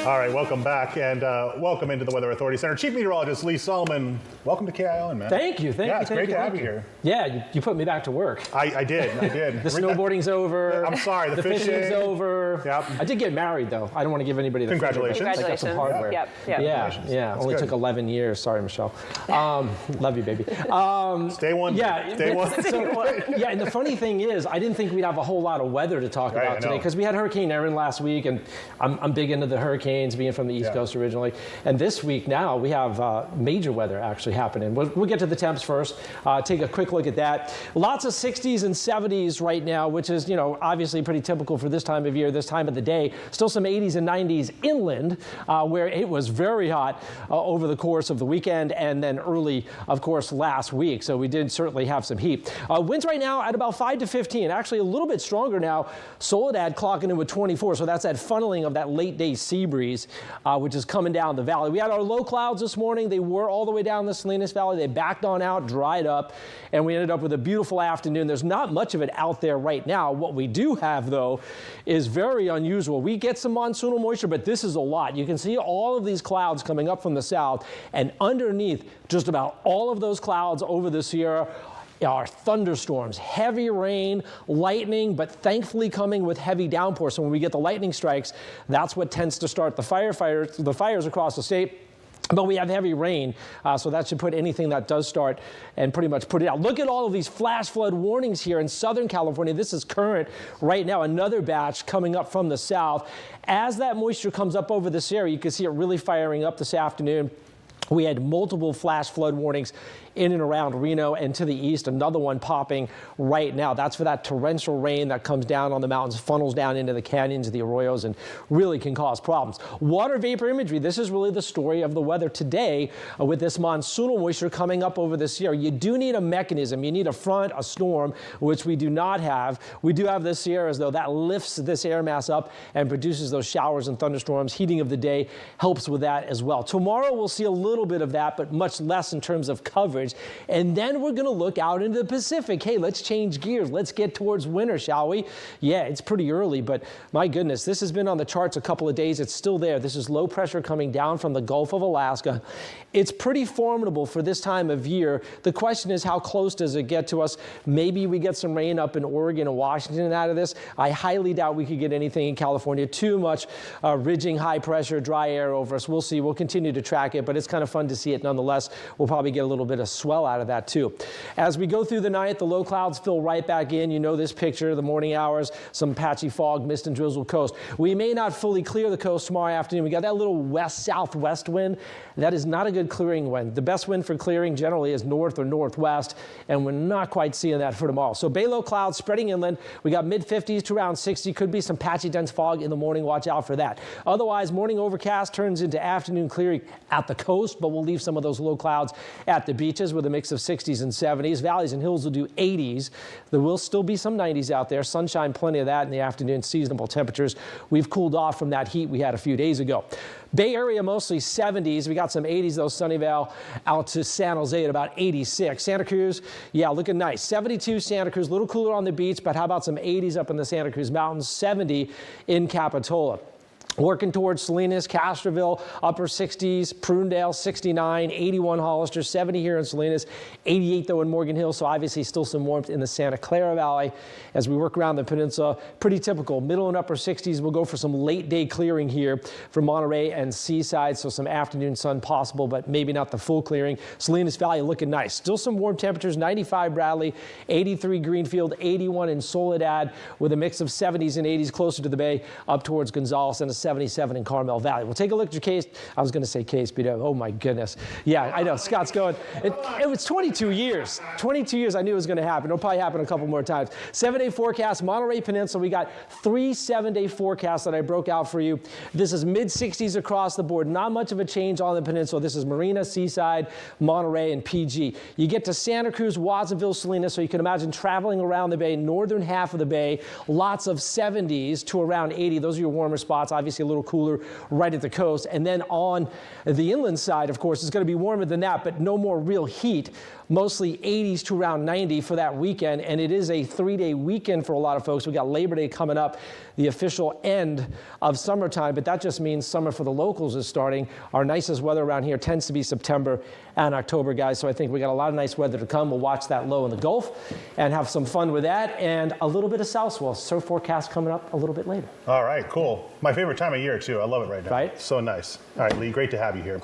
All right, welcome back, and welcome into the Weather Authority Center. Chief Meteorologist Lee Solomon, welcome to KILN, man. Thank you. Yeah, it's great to have you here. Yeah, you put me back to work. I did. The snowboarding's over. I'm sorry, the fishing's over. Yep. I did get married, though. I don't want to give anybody the Congratulations. credit, but I got some hardware. Yep. Yeah. Only good. took 11 years. Sorry, Michelle. Love you, baby. Stay one. Yeah. Stay one. Yeah, and the funny thing is, I didn't think we'd have a whole lot of weather to talk about today because we had Hurricane Erin last week, and I'm big into the hurricanes, being from the East Coast originally. And this week now we have major weather actually happening. We'll get to the temps first. Take a quick look at that. Lots of 60s and 70s right now, which is, obviously pretty typical for this time of year, this time of the day. Still some 80s and 90s inland, where it was very hot over the course of the weekend and then early, of course, last week. So we did certainly have some heat. Winds right now at about 5 to 15, actually a little bit stronger now. Soledad clocking in with 24, so that's that funneling of that late day sea breeze, which is coming down the valley. We had our low clouds this morning. They were all the way down the Salinas Valley. They backed on out, dried up, and we ended up with a beautiful afternoon. There's not much of it out there right now. What we do have, though, is very unusual. We get some monsoonal moisture, but this is a lot. You can see all of these clouds coming up from the south, and underneath just about all of those clouds over the Sierra are thunderstorms, heavy rain, lightning, but thankfully coming with heavy downpours. So when we get the lightning strikes, that's what tends to start the fires across the state. But we have heavy rain, so that should put anything that does start and pretty much put it out. Look at all of these flash flood warnings here in Southern California. This is current right now, another batch coming up from the south. As that moisture comes up over this area, you can see it really firing up this afternoon. We had multiple flash flood warnings in and around Reno and to the east, another one popping right now. That's for that torrential rain that comes down on the mountains, funnels down into the canyons, the arroyos, and really can cause problems. Water vapor imagery, this is really the story of the weather today with this monsoonal moisture coming up over the Sierra. You do need a mechanism. You need a front, a storm, which we do not have. We do have the Sierras, though. That lifts this air mass up and produces those showers and thunderstorms. Heating of the day helps with that as well. Tomorrow we'll see a little bit of that, but much less in terms of coverage. And then we're going to look out into the Pacific. Hey, let's change gears. Let's get towards winter, shall we? Yeah, it's pretty early, but my goodness, this has been on the charts a couple of days. It's still there. This is low pressure coming down from the Gulf of Alaska. It's pretty formidable for this time of year. The question is, how close does it get to us? Maybe we get some rain up in Oregon and Washington out of this. I highly doubt we could get anything in California. Too much ridging, high pressure, dry air over us. We'll see. We'll continue to track it, but it's kind of fun to see it nonetheless. We'll probably get a little bit of swell out of that too. As we go through the night, the low clouds fill right back in. You know this picture, the morning hours, some patchy fog, mist and drizzle coast. We may not fully clear the coast tomorrow afternoon. We got that little west-southwest wind. That is not a good clearing wind. The best wind for clearing generally is north or northwest, and we're not quite seeing that for tomorrow. So bay low clouds spreading inland. We got mid-50s to around 60. Could be some patchy dense fog in the morning. Watch out for that. Otherwise, morning overcast turns into afternoon clearing at the coast, but we'll leave some of those low clouds at the beaches with a mix of 60s and 70s. Valleys and hills will do 80s. There will still be some 90s out there. Sunshine, plenty of that in the afternoon. Seasonable temperatures. We've cooled off from that heat we had a few days ago. Bay Area mostly 70s. We got some 80s though. Sunnyvale out to San Jose at about 86. Santa Cruz, yeah, looking nice. 72 Santa Cruz, a little cooler on the beach, but how about some 80s up in the Santa Cruz Mountains, 70 in Capitola. Working towards Salinas, Castroville, upper 60s, Prunedale, 69, 81 Hollister, 70 here in Salinas, 88 though in Morgan Hill, so obviously still some warmth in the Santa Clara Valley as we work around the peninsula. Pretty typical, middle and upper 60s. We'll go for some late day clearing here for Monterey and Seaside, so some afternoon sun possible, but maybe not the full clearing. Salinas Valley looking nice. Still some warm temperatures, 95 Bradley, 83 Greenfield, 81 in Soledad, with a mix of 70s and 80s closer to the bay up towards Gonzales, and a 77 in Carmel Valley. We'll take a look at your case. I was going to say case, but oh my goodness. Yeah, I know. Scott's going. It was 22 years. 22 years I knew it was going to happen. It'll probably happen a couple more times. 7-day forecast, Monterey Peninsula. We got 3 7-day forecasts that I broke out for you. This is mid-60s across the board. Not much of a change on the peninsula. This is Marina, Seaside, Monterey, and PG. You get to Santa Cruz, Watsonville, Salinas, so you can imagine traveling around the bay, northern half of the bay. Lots of 70s to around 80. Those are your warmer spots. Obviously, obviously a little cooler right at the coast. And then on the inland side, of course, it's going to be warmer than that, but no more real heat. Mostly 80s to around 90 for that weekend, and it is a 3-day weekend for a lot of folks. We got Labor Day coming up, the official end of summertime, but that just means summer for the locals is starting. Our nicest weather around here tends to be September and October, guys, so I think we got a lot of nice weather to come. We'll watch that low in the Gulf and have some fun with that, and a little bit of south swell. Surf forecast coming up a little bit later. All right, cool. My favorite time of year, too. I love it right now. Right? So nice. All right, Lee, great to have you here.